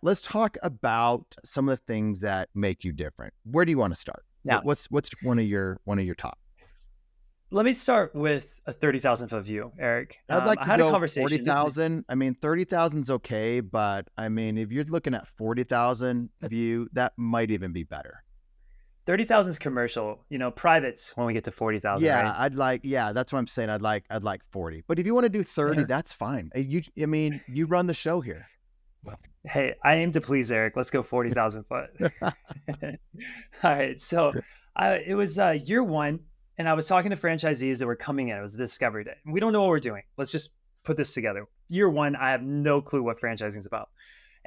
Let's talk about some of the things that make you different. Where do you want to start? Now, What's one of your top? let me start with a 30,000 foot view, Eric. I'd like I to had a go conversation. This is 40,000. I mean, 30,000's okay, but I mean, if you're looking at 40,000 view, that might even be better. 30,000 is commercial, privates when we get to 40,000, Yeah, right? yeah, that's what I'm saying. I'd like 40. But if you want to do 30, Yeah. that's fine. I mean, you run the show here. Hey, I aim to please, Eric. Let's go 40,000 foot. All right. So it was year one, and I was talking to franchisees that were coming in. It was a discovery day. We don't know what we're doing. Let's just put this together. Year one, I have no clue what franchising is about.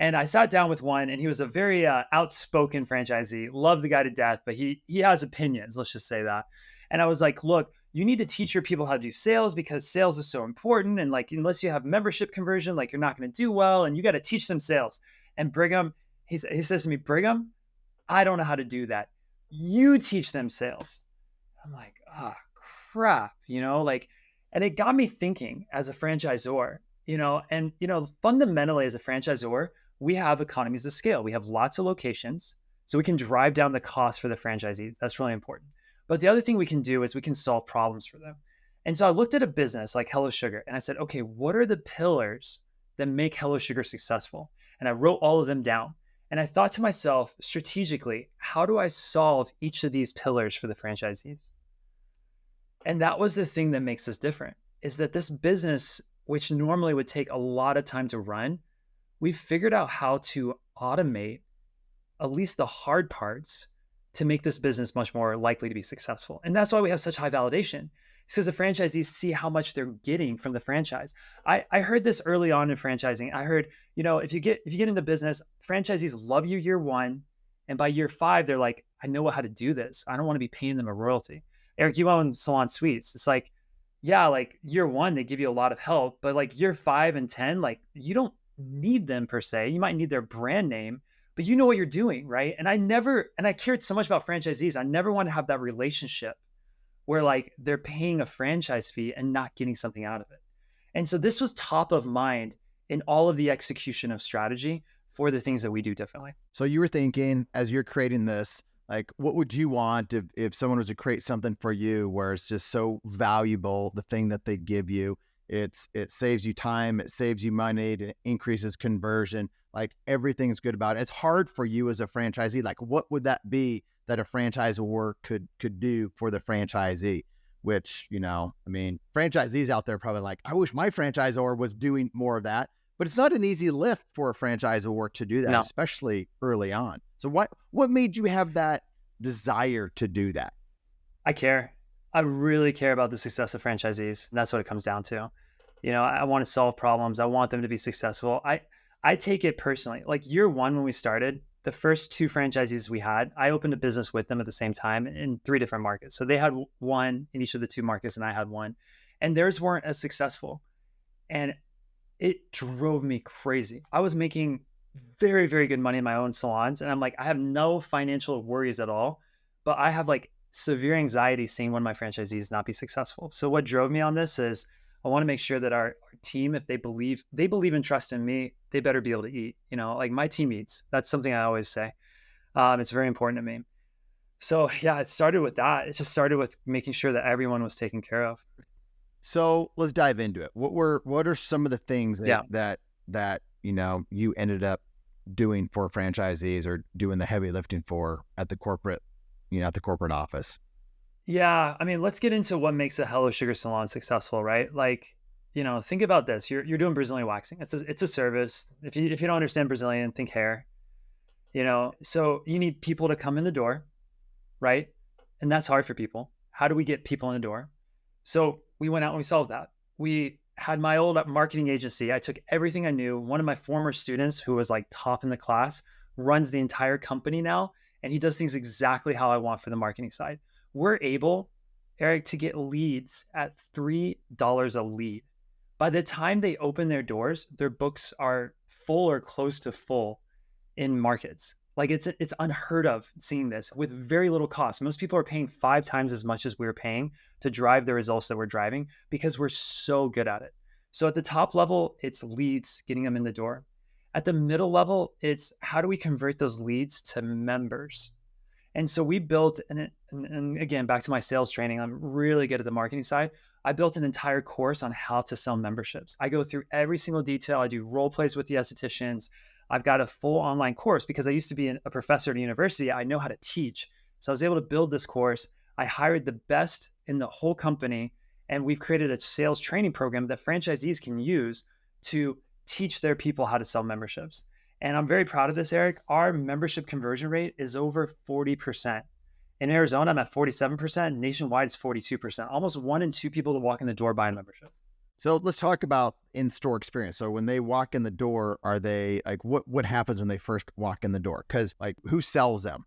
And I sat down with one, and he was a very outspoken franchisee. Loved the guy to death, but he has opinions. Let's just say that. And I was like, look, you need to teach your people how to do sales because sales is so important. And like, unless you have membership conversion, like you're not going to do well. And you got to teach them sales. And Brigham, he says to me, Brigham, I don't know how to do that. You teach them sales. I'm like, oh crap, like, and it got me thinking as a franchisor, and fundamentally as a franchisor, we have economies of scale. We have lots of locations, so we can drive down the cost for the franchisees. That's really important. But the other thing we can do is we can solve problems for them. And so I looked at a business like Hello Sugar and I said, okay, what are the pillars that make Hello Sugar successful? And I wrote all of them down. And I thought to myself strategically, how do I solve each of these pillars for the franchisees? And that was the thing that makes us different is that this business, which normally would take a lot of time to run, we figured out how to automate at least the hard parts to make this business much more likely to be successful. And that's why we have such high validation. It's because the franchisees see how much they're getting from the franchise. I heard this early on in franchising. I heard, if you get into business, franchisees love you year one. And by year five, they're like, I know how to do this. I don't want to be paying them a royalty. Eric, you own Salon Suites. It's like, yeah, like year one, they give you a lot of help, but like year 5 and 10, like you don't need them per se. You might need their brand name, but you know what you're doing, right? And I cared so much about franchisees. I never want to have that relationship where like they're paying a franchise fee and not getting something out of it. And so this was top of mind in all of the execution of strategy for the things that we do differently. So you were thinking as you're creating this, like, what would you want if someone was to create something for you where it's just so valuable, the thing that they give you, it saves you time, it saves you money, it increases conversion, like everything's good about it. It's hard for you as a franchisee. Like, what would that be that a franchisor could do for the franchisee? Which, I mean, franchisees out there probably like, I wish my franchisor was doing more of that. But it's not an easy lift for a franchisor to do that, No, especially early on. So what made you have that desire to do that? I care. I really care about the success of franchisees. And that's what it comes down to. I want to solve problems. I want them to be successful. I take it personally. Like year one, when we started, the first two franchisees we had, I opened a business with them at the same time in 3 different markets. So they had one in each of the 2 markets and I had one, and theirs weren't as successful. And it drove me crazy. I was making very, very good money in my own salons. And I'm like, I have no financial worries at all, but I have like severe anxiety seeing one of my franchisees not be successful. So what drove me on this is I want to make sure that our team, if they believe and trust in me, they better be able to eat, like my team eats. That's something I always say. It's very important to me. So yeah, it started with that. It just started with making sure that everyone was taken care of. So let's dive into it. What are some of the things Yeah. that you ended up doing for franchisees or doing the heavy lifting for at the corporate office? Yeah, I mean, let's get into what makes a Hello Sugar salon successful, right? Like, think about this. You're doing Brazilian waxing. It's a service. If you don't understand Brazilian, think hair. So you need people to come in the door, right? And that's hard for people. How do we get people in the door? So we went out and we solved that. We had my old marketing agency. I took everything I knew. One of my former students, who was like top in the class, runs the entire company now, and he does things exactly how I want for the marketing side. We're able, Eric, to get leads at $3 a lead. By the time they open their doors, their books are full or close to full in markets. Like it's unheard of seeing this with very little cost. Most people are paying 5 times as much as we're paying to drive the results that we're driving because we're so good at it. So at the top level, it's leads, getting them in the door. At the middle level, it's how do we convert those leads to members? And so we built, and again, back to my sales training, I'm really good at the marketing side. I built an entire course on how to sell memberships. I go through every single detail. I do role plays with the estheticians. I've got a full online course because I used to be a professor at a university. I know how to teach. So I was able to build this course. I hired the best in the whole company, and we've created a sales training program that franchisees can use to teach their people how to sell memberships. And I'm very proud of this, Erik. Our membership conversion rate is over 40%. In Arizona, I'm at 47%. Nationwide, it's 42%. Almost 1 in 2 people that walk in the door buy a membership. So let's talk about in-store experience. So when they walk in the door, are they like, what happens when they first walk in the door? Because like, who sells them?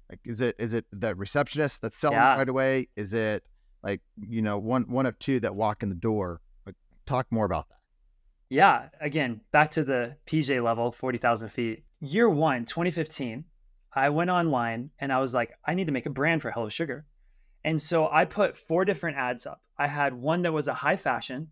Like, is it the receptionist that's selling right away? Is it like, one of 2 that walk in the door? Like, talk more about that. Yeah. Again, back to the PJ level, 40,000 feet. Year 1, 2015, I went online and I was like, I need to make a brand for Hello Sugar. And so I put 4 different ads up. I had one that was a high fashion,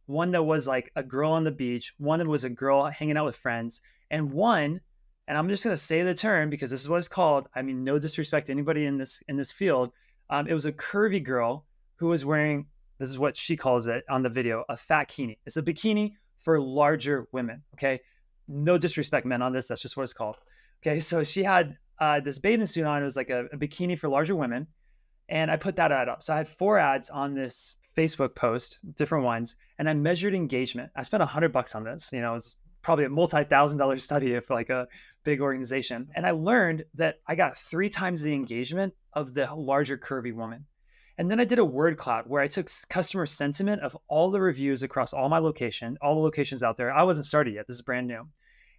one that was like a girl on the beach, one that was a girl hanging out with friends, and one, and I'm just going to say the term because this is what it's called. I mean, no disrespect to anybody in this field. It was a curvy girl who was wearing, this is what she calls it on the video, a fat bikini. It's a bikini for larger women. Okay. No disrespect, men, on this. That's just what it's called. Okay. So she had this bathing suit on. It was like a bikini for larger women. And I put that ad up. So I had 4 ads on this Facebook post, different ones. And I measured engagement. I spent $100 on this. It's probably a multi-$1,000 study of like a big organization. And I learned that I got 3 times the engagement of the larger curvy woman. And then I did a word cloud where I took customer sentiment of all the reviews across all the locations out there. I wasn't started yet. This is brand new.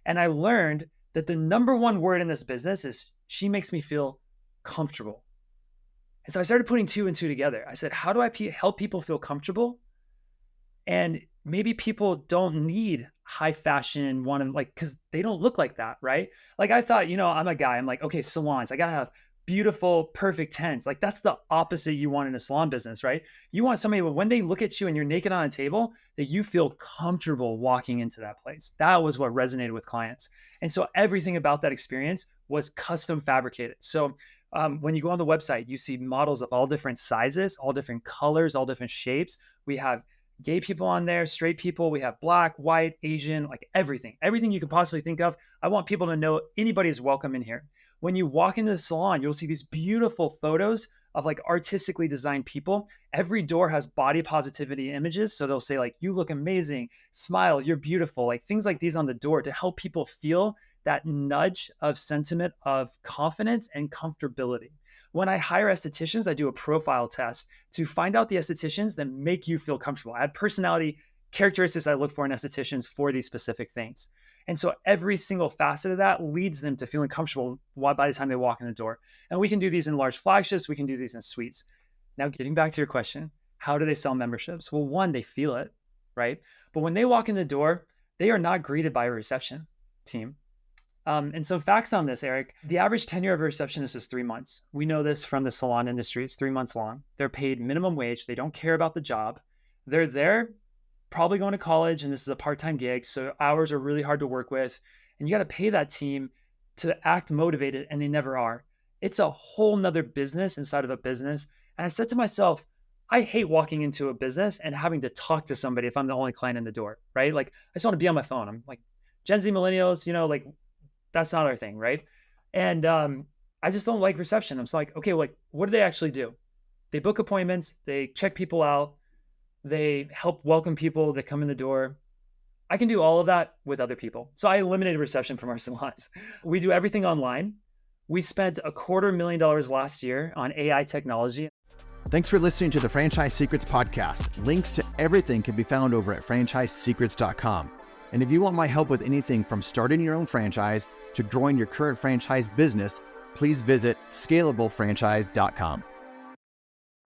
And I learned that the number 1 word in this business is she makes me feel comfortable. And so I started putting 2 and 2 together. I said, how do I help people feel comfortable? And maybe people don't need high fashion because they don't look like that, right? Like I thought, I'm a guy. I'm like, okay, salons. I got to have beautiful, perfect tents. Like that's the opposite you want in a salon business, right? You want somebody when they look at you and you're naked on a table that you feel comfortable walking into that place. That was what resonated with clients. And so everything about that experience was custom fabricated. So when you go on the website, you see models of all different sizes, all different colors, all different shapes. We have gay people on there, straight people. We have Black, white, Asian, like everything you could possibly think of. I want people to know anybody is welcome in here. When you walk into the salon, you'll see these beautiful photos of like artistically designed people. Every door has body positivity images. So they'll say like, you look amazing, smile, you're beautiful, like things like these on the door to help people feel that nudge of sentiment of confidence and comfortability. When I hire estheticians, I do a profile test to find out the estheticians that make you feel comfortable. I have personality characteristics I look for in estheticians for these specific things. And so every single facet of that leads them to feeling comfortable by the time they walk in the door. And we can do these in large flagships. We can do these in suites. Now, getting back to your question, how do they sell memberships? Well, 1, they feel it, right? But when they walk in the door, they are not greeted by a reception team. And some facts on this, Erik, the average tenure of a receptionist is 3 months. We know this from the salon industry. It's 3 months long. They're paid minimum wage. They don't care about the job. They're there probably going to college, and this is a part-time gig. So hours are really hard to work with. And you got to pay that team to act motivated, and they never are. It's a whole nother business inside of a business. And I said to myself, I hate walking into a business and having to talk to somebody if I'm the only client in the door, right? Like I just want to be on my phone. I'm like Gen Z millennials, like that's not our thing, right? And I just don't like reception. I'm like, okay, like what do they actually do? They book appointments, they check people out, they help welcome people that come in the door. I can do all of that with other people. So I eliminated reception from our salons. We do everything online. We spent $250,000 last year on AI technology. Thanks for listening to the Franchise Secrets podcast. Links to everything can be found over at franchisesecrets.com. And if you want my help with anything from starting your own franchise to growing your current franchise business, please visit scalablefranchise.com.